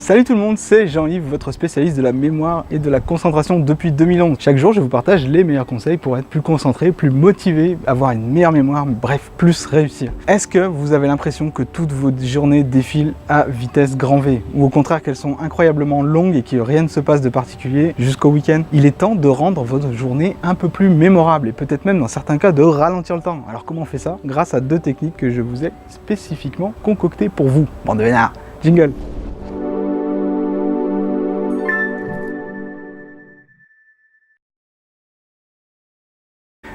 Salut tout le monde, c'est Jean-Yves, votre spécialiste de la mémoire et de la concentration depuis 2011. Chaque jour, je vous partage les meilleurs conseils pour être plus concentré, plus motivé, avoir une meilleure mémoire, bref, plus réussir. Est-ce que vous avez l'impression que toutes vos journées défilent à vitesse grand V? Ou au contraire qu'elles sont incroyablement longues et que rien ne se passe de particulier jusqu'au week-end? Il est temps de rendre votre journée un peu plus mémorable et peut-être même dans certains cas de ralentir le temps. Alors comment on fait ça? Grâce à deux techniques que je vous ai spécifiquement concoctées pour vous. Bande de vénards, jingle!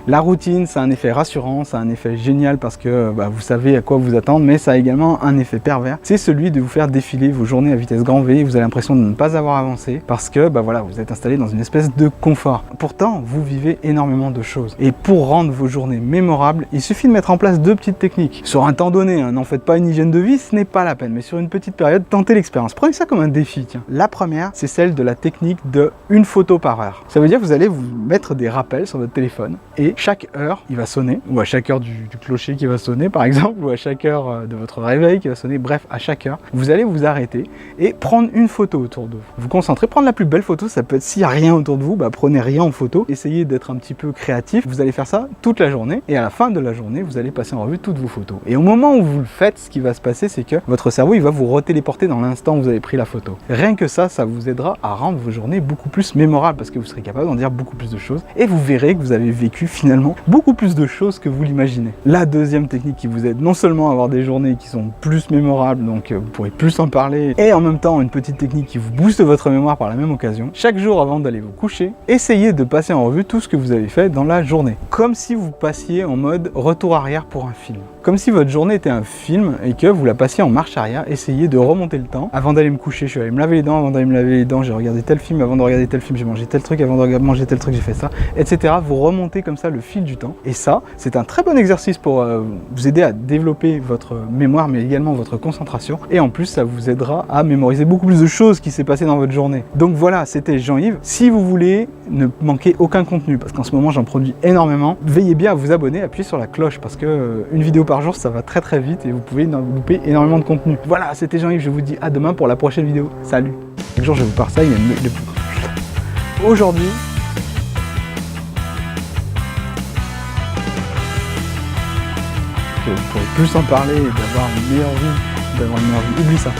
La routine, ça a un effet rassurant, ça a un effet génial parce que vous savez à quoi vous attendre, mais ça a également un effet pervers. C'est celui de vous faire défiler vos journées à vitesse grand V, vous avez l'impression de ne pas avoir avancé parce que vous êtes installé dans une espèce de confort. Pourtant, vous vivez énormément de choses. Et pour rendre vos journées mémorables, il suffit de mettre en place deux petites techniques. Sur un temps donné, n'en faites pas une hygiène de vie, ce n'est pas la peine, mais sur une petite période, tentez l'expérience. Prenez ça comme un défi, tiens. La première, c'est celle de la technique de une photo par heure. Ça veut dire que vous allez vous mettre des rappels sur votre téléphone et chaque heure, il va sonner, ou à chaque heure du clocher qui va sonner par exemple, ou à chaque heure de votre réveil qui va sonner, bref, à chaque heure, vous allez vous arrêter et prendre une photo autour de vous. Vous concentrez, prendre la plus belle photo, ça peut être s'il n'y a rien autour de vous, prenez rien en photo, essayez d'être un petit peu créatif, vous allez faire ça toute la journée et à la fin de la journée, vous allez passer en revue toutes vos photos. Et au moment où vous le faites, ce qui va se passer, c'est que votre cerveau, il va vous retéléporter dans l'instant où vous avez pris la photo. Rien que ça vous aidera à rendre vos journées beaucoup plus mémorables parce que vous serez capable d'en dire beaucoup plus de choses et vous verrez que vous avez vécu finalement beaucoup plus de choses que vous l'imaginez. La deuxième technique qui vous aide non seulement à avoir des journées qui sont plus mémorables, donc vous pourrez plus en parler, et en même temps une petite technique qui vous booste votre mémoire par la même occasion. Chaque jour avant d'aller vous coucher, essayez de passer en revue tout ce que vous avez fait dans la journée. Comme si vous passiez en mode retour arrière pour un film. Comme si votre journée était un film et que vous la passiez en marche arrière, essayez de remonter le temps. Avant d'aller me coucher, je suis allé me laver les dents, avant d'aller me laver les dents, j'ai regardé tel film, avant de regarder tel film, j'ai mangé tel truc, avant de manger tel truc, j'ai fait ça, etc. Vous remontez comme ça le fil du temps. Et ça, c'est un très bon exercice pour vous aider à développer votre mémoire, mais également votre concentration. Et en plus, ça vous aidera à mémoriser beaucoup plus de choses qui s'est passé dans votre journée. Donc voilà, c'était Jean-Yves. Si vous voulez ne manquer aucun contenu, parce qu'en ce moment, j'en produis énormément, veillez bien à vous abonner, appuyez sur la cloche, parce que une vidéo par jour, ça va très très vite et vous pouvez louper énormément de contenu. Voilà, c'était Jean-Yves. Je vous dis à demain pour la prochaine vidéo. Salut! Chaque jour, je vous partage aujourd'hui. Vous pourrez plus en parler et d'avoir une meilleure vie, Oublie ça.